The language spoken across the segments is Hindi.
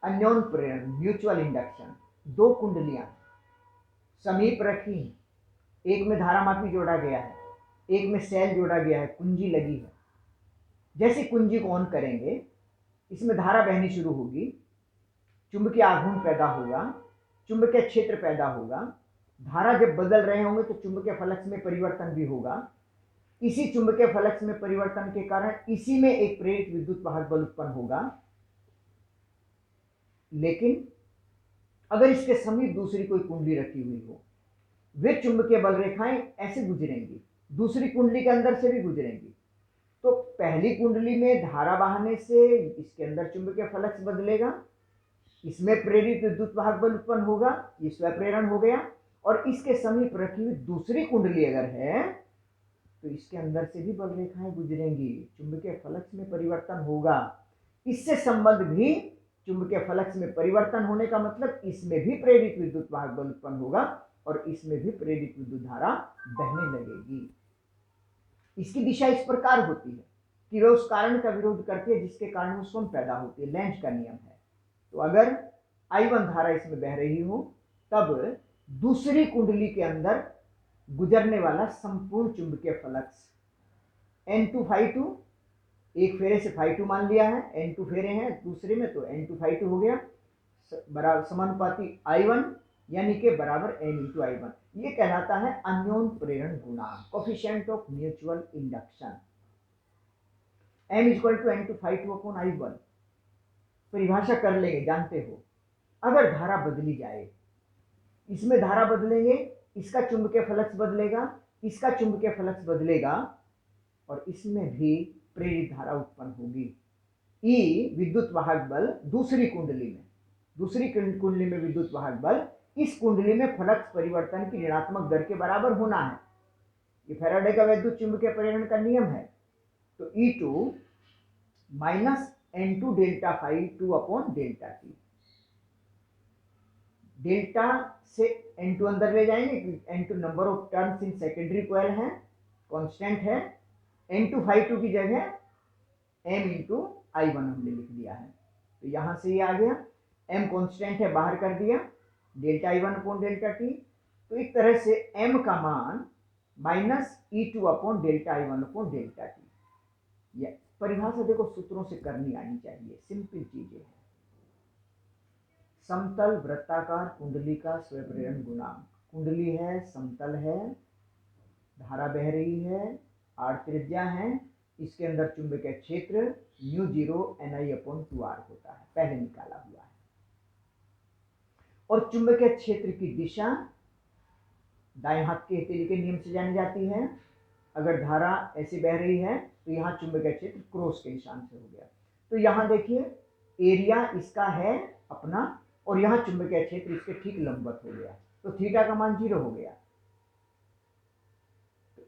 अन्योन प्रेरण म्यूचुअल इंडक्शन, दो कुंडलियां समीप रखी, एक में धारामापी जोड़ा गया है, एक में सेल जोड़ा गया है, कुंजी लगी है। जैसे कुंजी को ऑन करेंगे इसमें धारा बहनी शुरू होगी, चुंबकीय आघूर्ण पैदा होगा, चुंबकीय क्षेत्र पैदा होगा, धारा जब बदल रहे होंगे तो चुंबकीय फ्लक्स में परिवर्तन भी होगा। इसी चुंबकीय फ्लक्स में परिवर्तन के कारण इसी में एक प्रेरित विद्युत वाहक बल उत्पन्न होगा। लेकिन अगर इसके समीप दूसरी कोई कुंडली रखी हुई हो, वे चुंबकीय बल रेखाएं ऐसे गुजरेंगी, दूसरी कुंडली के अंदर से भी गुजरेंगी। तो पहली कुंडली में धारा बहाने से इसके अंदर चुंबकीय फ्लक्स बदलेगा, इसमें प्रेरित विद्युत वाहक बल उत्पन्न होगा, ये स्वप्रेरण हो गया। और इसके समीप रखी हुई दूसरी कुंडली अगर है तो इसके अंदर से भी बल रेखाएं गुजरेंगी, चुंबकीय फ्लक्स में परिवर्तन होगा। इससे संबंध भी चुंबकीय फ्लक्स में परिवर्तन होने का मतलब इसमें भी प्रेरित विद्युत वाहक बल उत्पन्न होगा और इसमें भी प्रेरित विद्युत धारा बहने लगेगी। इसकी दिशा इस प्रकार होती है कि वह उस कारण का विरोध करती है जिसके कारण वो स्वयं पैदा होती है, लेंज का नियम है। तो अगर I1 धारा इसमें बह रही हो तब दूसरी कुंडली के अंदर गुजरने वाला संपूर्ण चुंबकीय फ्लक्स N2 एक फेरे से φ2 मान लिया है, N2 फेरे हैं दूसरे में तो N2 φ2 हो गया, बराबर समानुपाती I1 यानी कि बराबर N इंटू I1। ये कहलाता है अन्योन प्रेरण गुणांक, coefficient of mutual induction. M equal to N2 φ2 upon I1। परिभाषा कर लेंगे, जानते हो अगर धारा बदली जाए, इसमें धारा बदलेंगे, इसका चुंबकीय फ्लक्स बदलेगा, इसका चुंबकीय फ्लक्स बदलेगा और इसमें भी प्रेरित धारा उत्पन्न होगी। ई विद्युत वाहक बल दूसरी कुंडली में विद्युत वाहक बल इस कुंडली में फ्लक्स परिवर्तन की ऋणात्मक दर के बराबर होना है। ये फैराडे का वैद्युत चुंबकीय प्रेरण का नियम है। तो E2 minus N2 delta φ2 upon delta T. Delta से N2 अंदर ले जाएंगे, N2 number of turns in secondary coil है, कांस्टेंट है। N2 φ2 की जगह M इंटू I1 हमने लिख दिया है। तो यहां से ये आ गया, M कांस्टेंट है, बाहर कर दिया, delta I1 upon delta T. तो एक तरह से M का मान minus E2 upon delta I1 upon delta T. ये परिभाषा देखो सूत्रों से करनी आनी चाहिए, सिंपल चीजें हैं। समतल वृत्ताकार कुंडली का स्वप्रेरण गुणांक, कुंडली है, समतल है, धारा बह रही है, R त्रिज्या है, इसके अंदर चुंबकीय क्षेत्र μ0 Ni/2R होता है, पहले निकाला हुआ है। और चुंबकीय क्षेत्र की दिशा दाएं हाथ के हथेली के नियम से जानी जाती है। अगर धारा ऐसे बह रही है तो यहाँ चुंबकीय क्षेत्र क्रॉस के निशान से हो गया। तो यहाँ देखिए एरिया इसका है अपना और यहाँ चुंबकीय क्षेत्र इसके ठीक लंबवत हो गया, तो थीटा का मान 0 हो गया।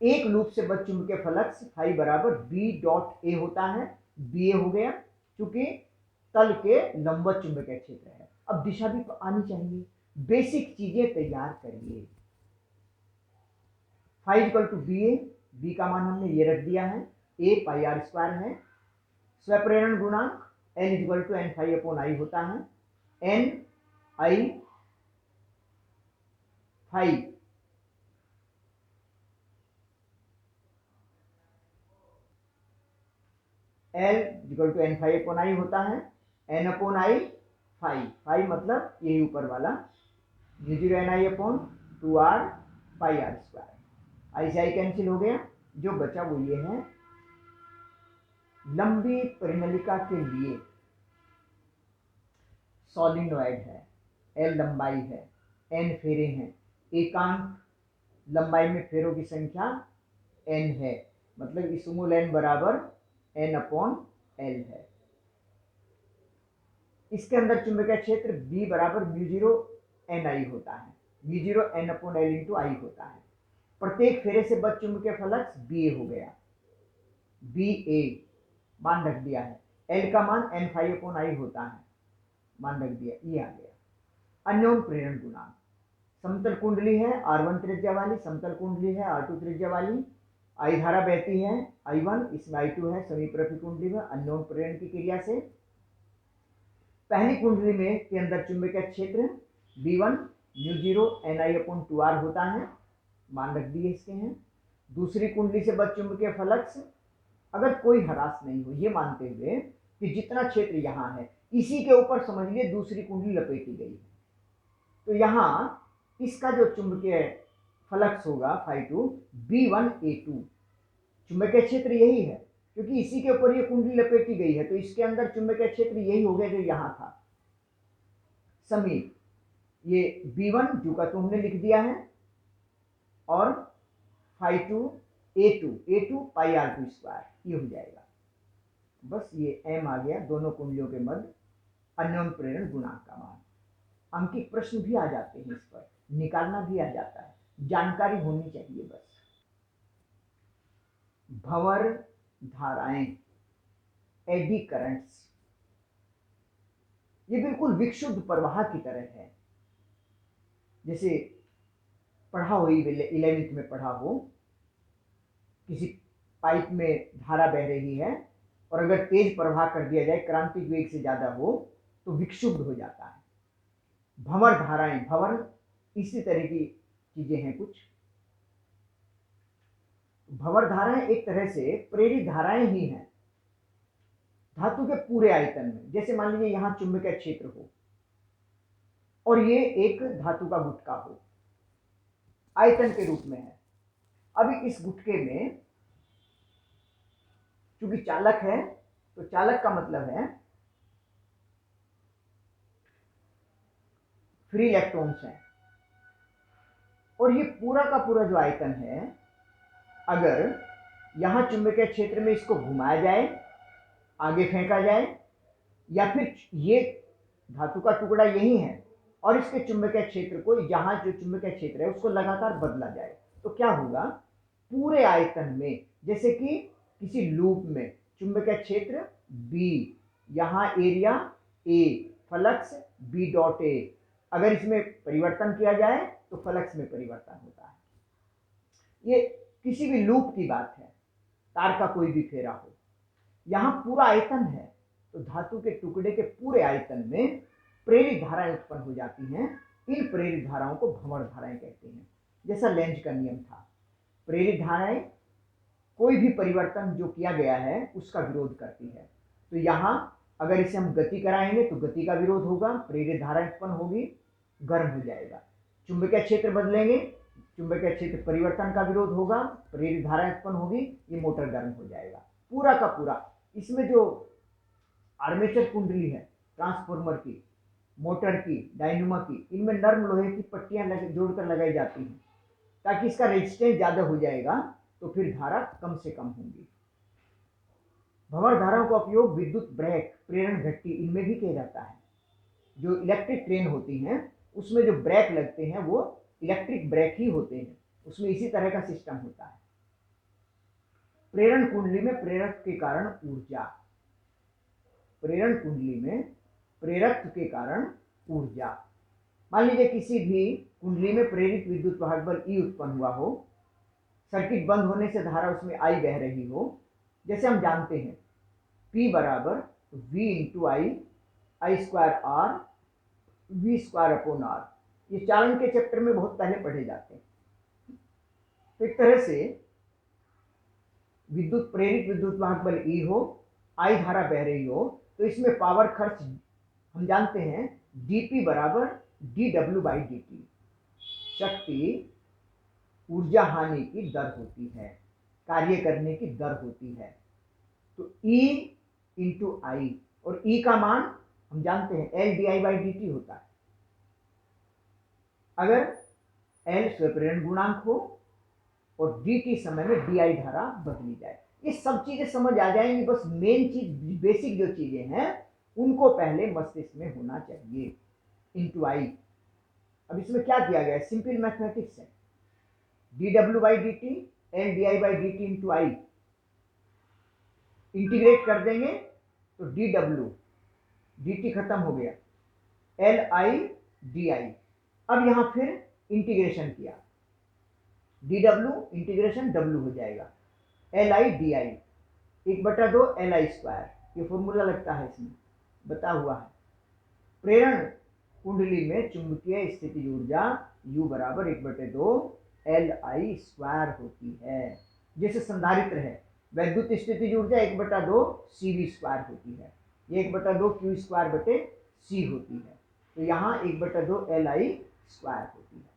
एक लूप से बद्ध चुंबकीय फ्लक्स फाई बराबर बी डॉट ए होता है, बी ए हो गया, क्योंकि तल के लंबवत चुंबकीय क्षेत्र है। अब दिशा भी आनी चाहिए, बेसिक चीजें तैयार करिए। Phi equal to B A, B का मान हमने ये रख दिया है, ए पाई आर स्क्वायर है। स्वप्रेरण गुणांक N equal to N phi upon I होता है, N I phi L equal to N phi upon I होता है, N upon I phi, phi मतलब ये ऊपर वाला, म्यू0 N I upon 2R pi R square. I से आई कैंसिल हो गया, जो बचा वो ये है। लंबी परिनलिका के लिए सॉलिनॉइड है, एल लंबाई है, एन फेरे हैं, एकांक लंबाई में फेरों की संख्या एन है, मतलब स्मॉल एन बराबर एन अपॉन एल है। इसके अंदर चुंबकीय क्षेत्र B बराबर μ0 Ni होता है, μ0 n अपॉन एल इंटू आई होता है। प्रत्येक फेरे से बद्ध चुंबकीय फ्लक्स BA हो गया, BA मान रख दिया है, L का मान n फाई अपॉन आई होता है, मान रख दिया, ये आ गया। अन्योन प्रेरण गुणांक, समतल कुंडली है R1 त्रिज्या वाली, समतल कुंडली है R2 त्रिज्या वाली, आई धारा बहती है I1, इसमें I2 है, समीपरफी कुंडली में अन्योन प्रेरण की क्रिया से। पहली कुंडली में के अंदर चुंबकीय क्षेत्र B1 μ0 Ni/2r होता है, मान रख दिए इसके हैं। दूसरी कुंडली से बद चुंबकीय फ्लक्स, अगर कोई ह्रास नहीं हो, ये मानते हुए कि जितना क्षेत्र यहाँ है इसी के ऊपर समझ लिए दूसरी कुंडली लपेटी गई है, तो यहाँ इसका जो चुंबकीय फ्लक्स होगा φ2 B1A2, चुंबकीय क्षेत्र यही है क्योंकि इसी के ऊपर ये कुंडली लपेटी गई है, तो इसके अंदर चुंबकीय क्षेत्र यही हो गया जो यहाँ था समीप। ये B1 जो का तो हमने लिख दिया है, और φ2 A2 πr2² ये हो जाएगा। बस ये m आ गया दोनों कुंडलियों के मध्य अन्योन्य प्रेरण गुणांक का मान। अंकित प्रश्न भी आ जाते हैं, इस पर निकालना भी आ जाता है, जानकारी होनी चाहिए बस। भंवर धाराएं, एडी करंट्स, ये बिल्कुल विक्षुब्ध प्रवाह की तरह है। जैसे पढ़ा हो 11वीं में पढ़ा हो, किसी पाइप में धारा बह रही है और अगर तेज प्रवाह कर दिया जाए, क्रांतिक वेग से ज्यादा हो, तो विक्षुब्ध हो जाता है। भंवर धाराएं, भंवर इसी तरह की चीजें हैं कुछ। भंवर धाराएं एक तरह से प्रेरित धाराएं ही हैं धातु के पूरे आयतन में। जैसे मान लीजिए यहां चुंबकीय क्षेत्र हो और ये एक धातु का गुटका हो, आयतन के रूप में है। अभी इस गुटके में चूंकि चालक है, तो चालक का मतलब है फ्री इलेक्ट्रॉन्स हैं, और ये पूरा का पूरा जो आयतन है, अगर यहां चुंबकीय क्षेत्र में इसको घुमाया जाए, आगे फेंका जाए, या फिर ये धातु का टुकड़ा यही है और इसके चुंबकीय क्षेत्र को, यहां जो चुंबकीय क्षेत्र है उसको लगातार बदला जाए, तो क्या होगा, पूरे आयतन में, जैसे कि किसी लूप में चुंबकीय क्षेत्र B, यहां एरिया A, फ्लक्स B.A, अगर इसमें परिवर्तन किया जाए तो फ्लक्स में परिवर्तन होता है। ये किसी भी लूप की बात है, तार का कोई भी फेरा हो, यहां पूरा आयतन है, तो धातु के टुकड़े के पूरे आयतन में प्रेरित धाराएं उत्पन्न हो जाती हैं। इन प्रेरित धाराओं को भंवर धाराएं कहते हैं। जैसा लेंज का नियम था, प्रेरित धाराएं कोई भी परिवर्तन जो किया गया है उसका विरोध करती है। तो यहां अगर इसे हम गति कराएंगे तो गति का विरोध होगा, प्रेरित धारा उत्पन्न होगी, गर्म हो जाएगा। चुंबकीय क्षेत्र बदलेंगे, चुंबकीय क्षेत्र परिवर्तन का विरोध होगा, प्रेरित धारा उत्पन्न होगी, ये मोटर गर्म हो जाएगा। पूरा का पूरा इसमें जो आर्मेचर कुंडली है, ट्रांसफार्मर की, मोटर की, डायनेमो की, इनमें नर्म लोहे की पट्टियां जोड़कर लगाई जाती हैं ताकि इसका रेजिस्टेंस ज्यादा हो जाएगा, तो फिर धारा कम से कम होगी। भंवर धाराओं का उपयोग विद्युत ब्रेक, प्रेरण घट्टी, इनमें भी किया जाता है। जो इलेक्ट्रिक ट्रेन होती हैं उसमें जो ब्रेक लगते हैं वो इलेक्ट्रिक ब्रेक ही होते हैं, उसमें इसी तरह का सिस्टम होता है। प्रेरण कुंडली में प्रेरक के कारण ऊर्जा, प्रेरण कुंडली में प्रेरक के कारण ऊर्जा। मान लीजिए किसी भी कुंडली में प्रेरित विद्युत वाहक बल E उत्पन्न हुआ हो, सर्किट बंद होने से धारा उसमें I बह रही हो। जैसे हम जानते हैं P बराबर V इंटू I²R V²/R, ये चालन के चैप्टर में बहुत पहले पढ़े जाते हैं। तो एक तरह से विद्युत प्रेरित विद्युत वाहक बल E हो, I धारा बह रही हो, तो इसमें पावर खर्च हम जानते हैं dP बराबर dW/dt, शक्ति ऊर्जा हानि की दर होती है, कार्य करने की दर होती है। तो E इंटू I, और E का मान हम जानते हैं LdI/dt होता है। अगर L स्वप्रेरण गुणांक हो और dt समय में DI धारा बदली जाए, ये सब चीजें समझ आ जाएंगी। बस मेन चीज, बेसिक जो चीजें हैं उनको पहले मस्तिष्क में होना चाहिए। इंटू आई, अब इसमें क्या किया गया है, सिंपल मैथमेटिक्स है। dW/dt LdI/dt इंटू आई, इंटीग्रेट कर देंगे तो dW, dt खत्म हो गया, LI/DI। अब यहां फिर इंटीग्रेशन किया, dW इंटीग्रेशन W हो जाएगा, LI/DI 1/2 LI², ये फॉर्मूला लगता है इसमें, बता हुआ है। प्रेरण कुंडली में चुंबकीय स्थितिज ऊर्जा U बराबर 1/2 LI स्क्वायर होती है। जैसे संधारित्र है, वैद्युत स्थितिज ऊर्जा 1/2 CV स्क्वायर होती है, ये 1/2 Q स्क्वायर बटे C होती है, तो यहाँ 1/2 LI स्क्वायर होती है।